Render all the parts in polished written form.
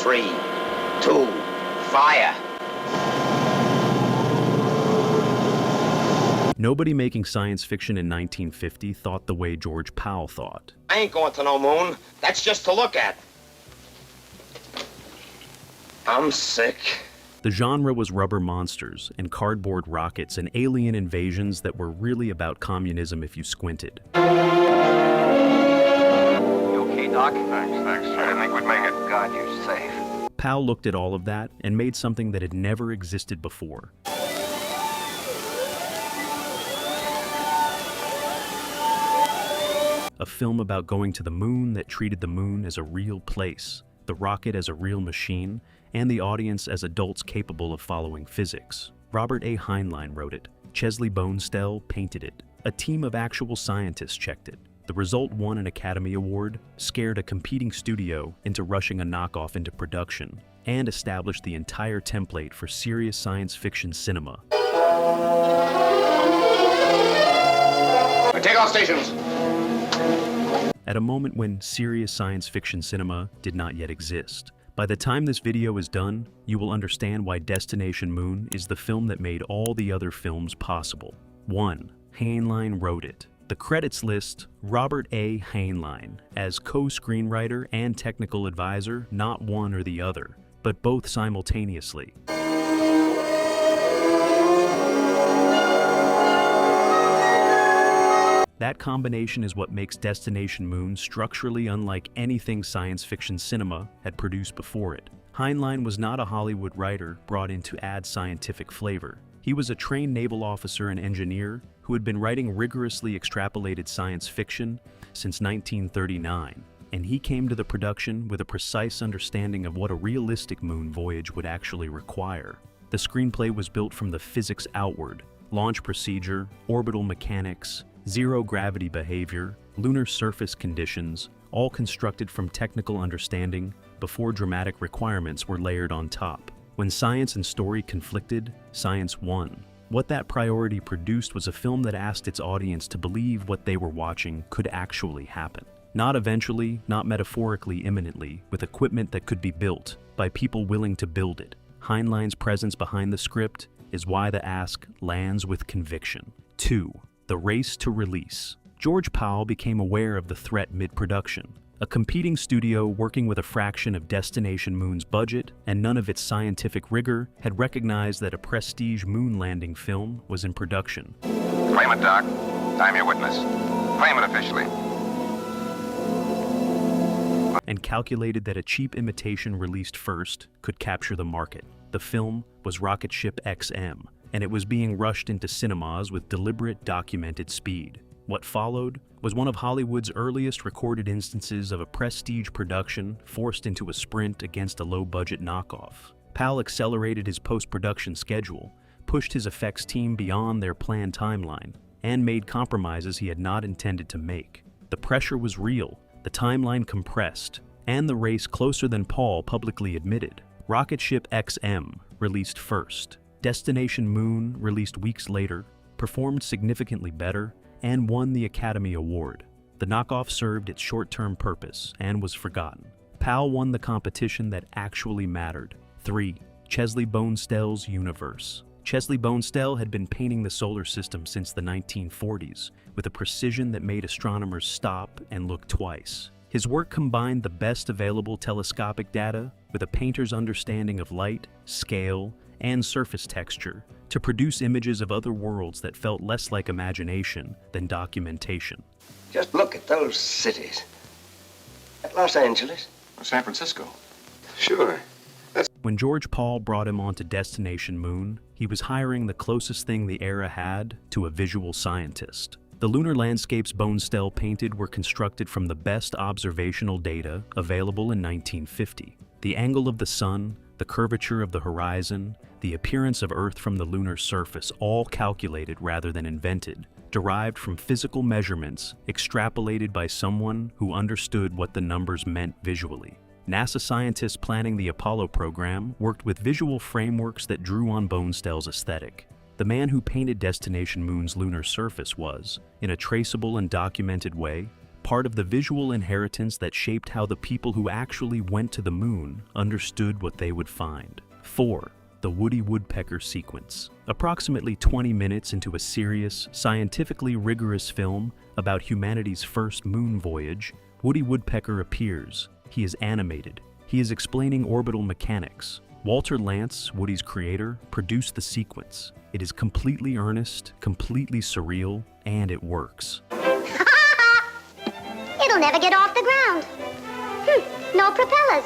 3, 2, fire. Nobody making science fiction in 1950 thought the way George Powell thought. I ain't going to no moon. That's just to look at. I'm sick. The genre was rubber monsters and cardboard rockets and alien invasions that were really about communism if you squinted. You okay, Doc? Thanks. I didn't think we'd make it. God, you're safe. Powell looked at all of that and made something that had never existed before. A film about going to the moon that treated the moon as a real place, the rocket as a real machine, and the audience as adults capable of following physics. Robert A. Heinlein wrote it. Chesley Bonestell painted it. A team of actual scientists checked it. The result won an Academy Award, scared a competing studio into rushing a knockoff into production, and established the entire template for serious science fiction cinema. Take off stations. At a moment when serious science fiction cinema did not yet exist. By the time this video is done, you will understand why Destination Moon is the film that made all the other films possible. 1. Heinlein wrote it. The credits list Robert A. Heinlein as co-screenwriter and technical advisor, not one or the other, but both simultaneously. That combination is what makes Destination Moon structurally unlike anything science fiction cinema had produced before it. Heinlein was not a Hollywood writer brought in to add scientific flavor. He was a trained naval officer and engineer who had been writing rigorously extrapolated science fiction since 1939, and he came to the production with a precise understanding of what a realistic moon voyage would actually require. The screenplay was built from the physics outward, launch procedure, orbital mechanics, zero-gravity behavior, lunar surface conditions, all constructed from technical understanding before dramatic requirements were layered on top. When science and story conflicted, science won. What that priority produced was a film that asked its audience to believe what they were watching could actually happen. Not eventually, not metaphorically, imminently, with equipment that could be built, by people willing to build it. Heinlein's presence behind the script is why the ask lands with conviction. 2. The race to release. George Powell became aware of the threat mid-production. A competing studio working with a fraction of Destination Moon's budget and none of its scientific rigor had recognized that a prestige moon landing film was in production. Claim it, Doc. I'm your witness. Claim it officially. And calculated that a cheap imitation released first could capture the market. The film was Rocket Ship XM, and it was being rushed into cinemas with deliberate, documented speed. What followed was one of Hollywood's earliest recorded instances of a prestige production forced into a sprint against a low-budget knockoff. Powell accelerated his post-production schedule, pushed his effects team beyond their planned timeline, and made compromises he had not intended to make. The pressure was real, the timeline compressed, and the race closer than Paul publicly admitted. Rocket Ship XM released first. Destination Moon, released weeks later, performed significantly better and won the Academy Award. The knockoff served its short-term purpose and was forgotten. Powell won the competition that actually mattered. 3. Chesley Bonestell's universe. Chesley Bonestell had been painting the solar system since the 1940s with a precision that made astronomers stop and look twice. His work combined the best available telescopic data with a painter's understanding of light, scale, and surface texture to produce images of other worlds that felt less like imagination than documentation. Just look at those cities. At Los Angeles. San Francisco. Sure. When George Powell brought him onto Destination Moon, he was hiring the closest thing the era had to a visual scientist. The lunar landscapes Bonestell painted were constructed from the best observational data available in 1950. The angle of the sun, the curvature of the horizon, the appearance of Earth from the lunar surface, all calculated rather than invented, derived from physical measurements extrapolated by someone who understood what the numbers meant visually. NASA scientists planning the Apollo program worked with visual frameworks that drew on Bonestell's aesthetic. The man who painted Destination Moon's lunar surface was, in a traceable and documented way, part of the visual inheritance that shaped how the people who actually went to the moon understood what they would find. 4. The Woody Woodpecker sequence. Approximately 20 minutes into a serious, scientifically rigorous film about humanity's first moon voyage, Woody Woodpecker appears. He is animated. He is explaining orbital mechanics. Walter Lantz, Woody's creator, produced the sequence. It is completely earnest, completely surreal, and it works. It'll never get off the ground. No propellers.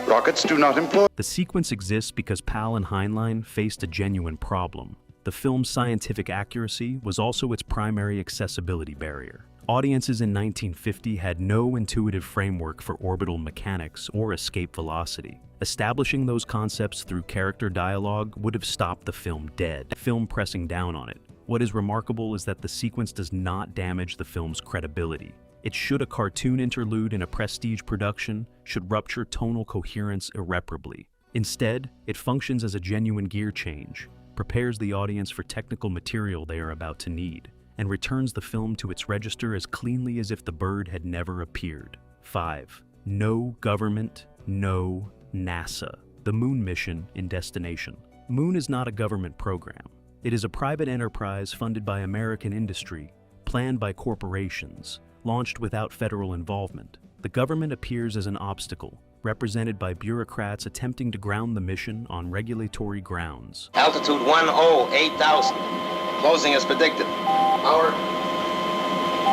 Rockets do not employ. The sequence exists because Pal and Heinlein faced a genuine problem. The film's scientific accuracy was also its primary accessibility barrier. Audiences in 1950 had no intuitive framework for orbital mechanics or escape velocity. Establishing those concepts through character dialogue would have stopped the film dead, film pressing down on it. What is remarkable is that the sequence does not damage the film's credibility. It should a cartoon interlude in a prestige production should rupture tonal coherence irreparably. Instead, it functions as a genuine gear change, prepares the audience for technical material they are about to need, and returns the film to its register as cleanly as if the bird had never appeared. 5. No government, no NASA. The moon mission in Destination. Moon is not a government program. It is a private enterprise funded by American industry, planned by corporations, launched without federal involvement. The government appears as an obstacle, represented by bureaucrats attempting to ground the mission on regulatory grounds. Altitude 8,000. Closing as predicted. Power.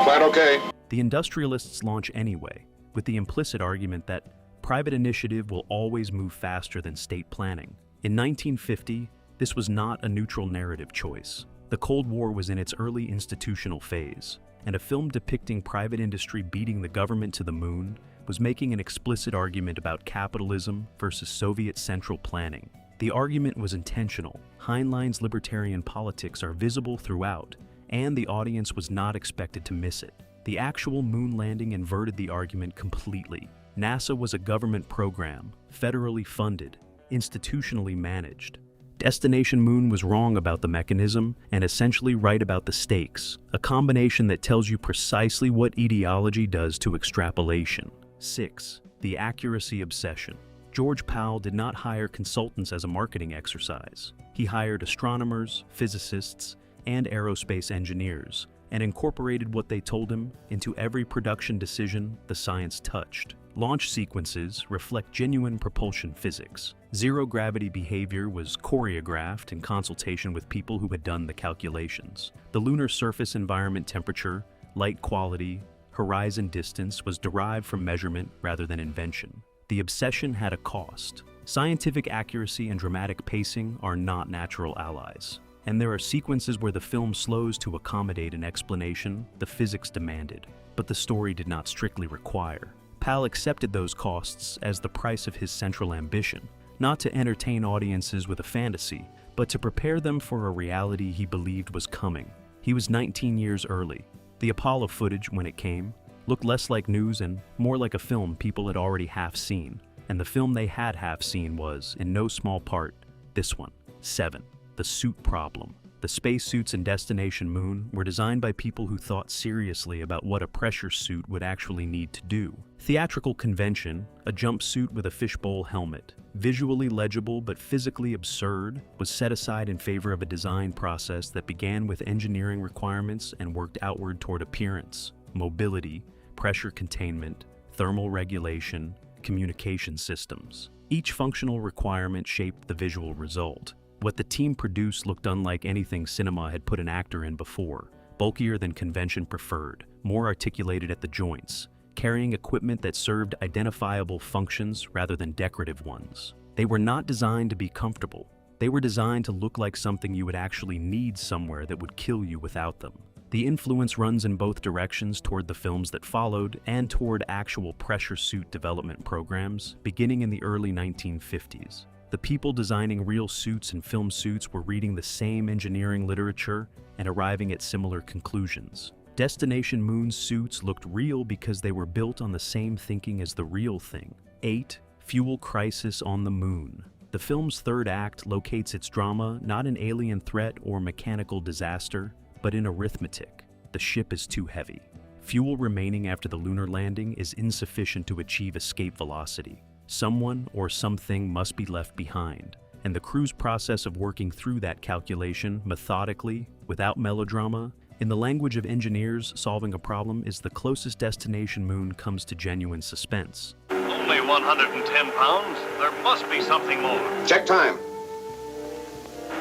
Plan okay. The industrialists launch anyway, with the implicit argument that private initiative will always move faster than state planning. In 1950, this was not a neutral narrative choice. The Cold War was in its early institutional phase, and a film depicting private industry beating the government to the moon was making an explicit argument about capitalism versus Soviet central planning. The argument was intentional. Heinlein's libertarian politics are visible throughout, and the audience was not expected to miss it. The actual moon landing inverted the argument completely. NASA was a government program, federally funded, institutionally managed. Destination Moon was wrong about the mechanism and essentially right about the stakes, a combination that tells you precisely what ideology does to extrapolation. 6. The accuracy obsession. George Pal did not hire consultants as a marketing exercise. He hired astronomers, physicists, and aerospace engineers, and incorporated what they told him into every production decision the science touched. Launch sequences reflect genuine propulsion physics. Zero-gravity behavior was choreographed in consultation with people who had done the calculations. The lunar surface environment temperature, light quality, horizon distance was derived from measurement rather than invention. The obsession had a cost. Scientific accuracy and dramatic pacing are not natural allies, and there are sequences where the film slows to accommodate an explanation the physics demanded, but the story did not strictly require. Pal accepted those costs as the price of his central ambition, not to entertain audiences with a fantasy, but to prepare them for a reality he believed was coming. He was 19 years early. The Apollo footage, when it came, looked less like news and more like a film people had already half seen, and the film they had half seen was, in no small part, this one. 7. The suit problem. The spacesuits in Destination Moon were designed by people who thought seriously about what a pressure suit would actually need to do. Theatrical convention, a jumpsuit with a fishbowl helmet, visually legible but physically absurd, was set aside in favor of a design process that began with engineering requirements and worked outward toward appearance, mobility, pressure containment, thermal regulation, communication systems. Each functional requirement shaped the visual result. What the team produced looked unlike anything cinema had put an actor in before, bulkier than convention preferred, more articulated at the joints, carrying equipment that served identifiable functions rather than decorative ones. They were not designed to be comfortable. They were designed to look like something you would actually need somewhere that would kill you without them. The influence runs in both directions toward the films that followed and toward actual pressure suit development programs beginning in the early 1950s. The people designing real suits and film suits were reading the same engineering literature and arriving at similar conclusions. Destination Moon's suits looked real because they were built on the same thinking as the real thing. 8. Fuel crisis on the moon. The film's third act locates its drama not in alien threat or mechanical disaster, but in arithmetic. The ship is too heavy. Fuel remaining after the lunar landing is insufficient to achieve escape velocity. Someone or something must be left behind, and the crew's process of working through that calculation methodically, without melodrama, in the language of engineers, solving a problem is the closest Destination Moon comes to genuine suspense. Only 110 pounds? There must be something more. Check time.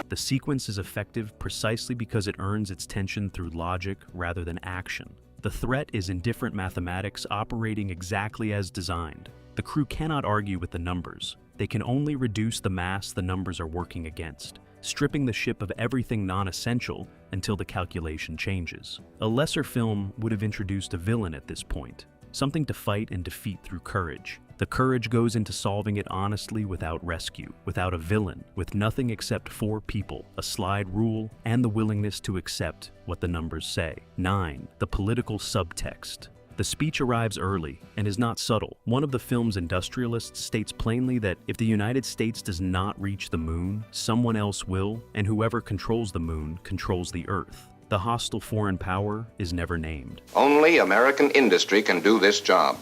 The sequence is effective precisely because it earns its tension through logic rather than action. The threat is indifferent mathematics operating exactly as designed. The crew cannot argue with the numbers. They can only reduce the mass the numbers are working against, stripping the ship of everything non-essential until the calculation changes. A lesser film would have introduced a villain at this point, something to fight and defeat through courage. The courage goes into solving it honestly without rescue, without a villain, with nothing except 4 people, a slide rule, and the willingness to accept what the numbers say. 9. The political subtext. The speech arrives early and is not subtle. One of the film's industrialists states plainly that if the United States does not reach the moon, someone else will, and whoever controls the moon controls the Earth. The hostile foreign power is never named. Only American industry can do this job.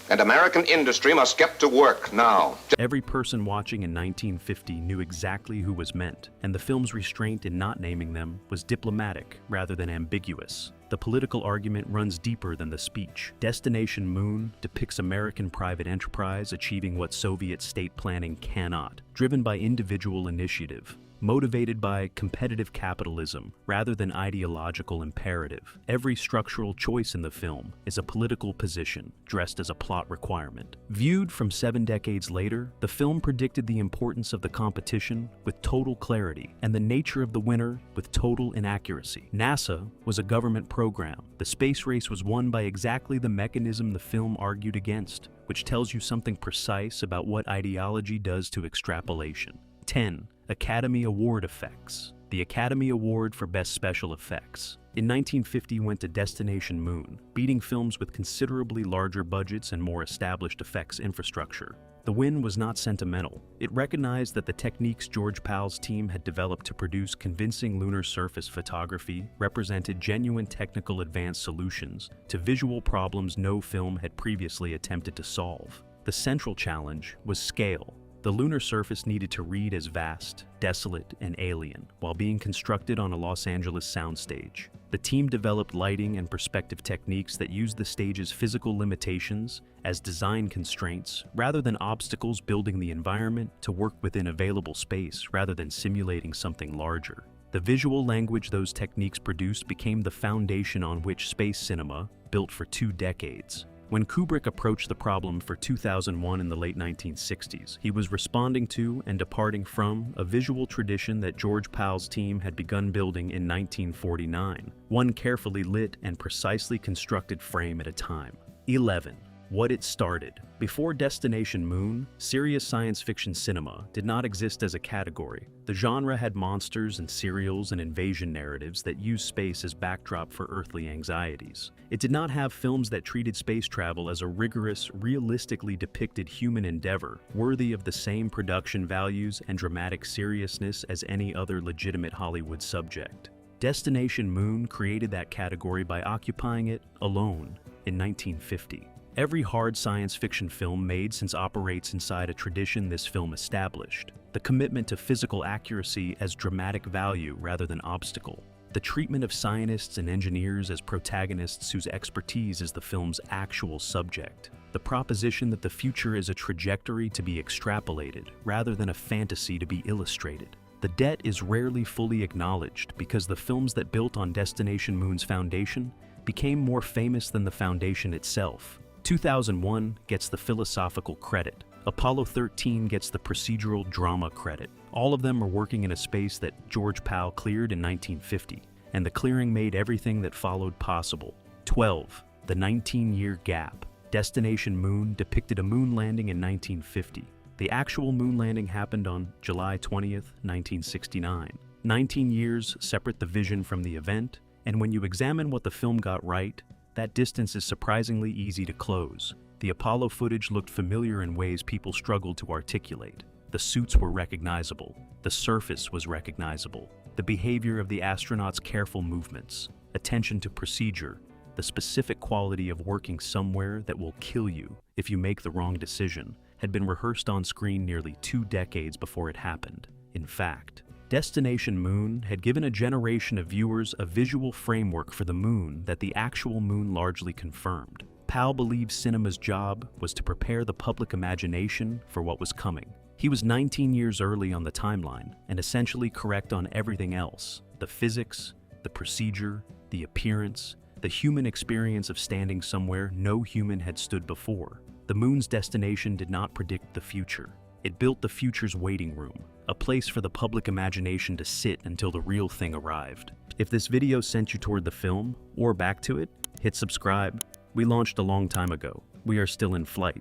And American industry must get to work now. Every person watching in 1950 knew exactly who was meant, and the film's restraint in not naming them was diplomatic rather than ambiguous. The political argument runs deeper than the speech. Destination Moon depicts American private enterprise achieving what Soviet state planning cannot, driven by individual initiative, motivated by competitive capitalism rather than ideological imperative. Every structural choice in the film is a political position dressed as a plot requirement. Viewed from 7 decades later, the film predicted the importance of the competition with total clarity and the nature of the winner with total inaccuracy. NASA was a government program. The space race was won by exactly the mechanism the film argued against, which tells you something precise about what ideology does to extrapolation. 10. Academy Award effects. The Academy Award for Best Special Effects in 1950 went to Destination Moon, beating films with considerably larger budgets and more established effects infrastructure. The win was not sentimental. It recognized that the techniques George Pal's team had developed to produce convincing lunar surface photography represented genuine technical advanced solutions to visual problems no film had previously attempted to solve. The central challenge was scale. The lunar surface needed to read as vast, desolate, and alien, while being constructed on a Los Angeles soundstage. The team developed lighting and perspective techniques that used the stage's physical limitations as design constraints rather than obstacles, building the environment to work within available space rather than simulating something larger. The visual language those techniques produced became the foundation on which space cinema built for 2 decades. When Kubrick approached the problem for 2001 in the late 1960s, he was responding to and departing from a visual tradition that George Pal's team had begun building in 1949, one carefully lit and precisely constructed frame at a time. 11. What it started. Before Destination Moon, serious science fiction cinema did not exist as a category. The genre had monsters and serials and invasion narratives that used space as backdrop for earthly anxieties. It did not have films that treated space travel as a rigorous, realistically depicted human endeavor, worthy of the same production values and dramatic seriousness as any other legitimate Hollywood subject. Destination Moon created that category by occupying it alone in 1950. Every hard science fiction film made since operates inside a tradition this film established. The commitment to physical accuracy as dramatic value rather than obstacle. The treatment of scientists and engineers as protagonists whose expertise is the film's actual subject. The proposition that the future is a trajectory to be extrapolated rather than a fantasy to be illustrated. The debt is rarely fully acknowledged because the films that built on Destination Moon's foundation became more famous than the foundation itself. 2001 gets the philosophical credit. Apollo 13 gets the procedural drama credit. All of them are working in a space that George Pal cleared in 1950, and the clearing made everything that followed possible. 12. The 19-year gap. Destination Moon depicted a moon landing in 1950. The actual moon landing happened on July 20th, 1969. 19 years separate the vision from the event, and when you examine what the film got right, that distance is surprisingly easy to close. The Apollo footage looked familiar in ways people struggled to articulate. The suits were recognizable. The surface was recognizable. The behavior of the astronauts' careful movements, attention to procedure, the specific quality of working somewhere that will kill you if you make the wrong decision, had been rehearsed on screen nearly 2 decades before it happened. In fact, Destination Moon had given a generation of viewers a visual framework for the moon that the actual moon largely confirmed. Powell believed cinema's job was to prepare the public imagination for what was coming. He was 19 years early on the timeline and essentially correct on everything else: the physics, the procedure, the appearance, the human experience of standing somewhere no human had stood before. The moon's destination did not predict the future. It built the future's waiting room, a place for the public imagination to sit until the real thing arrived. If this video sent you toward the film, or back to it, hit subscribe. We launched a long time ago. We are still in flight.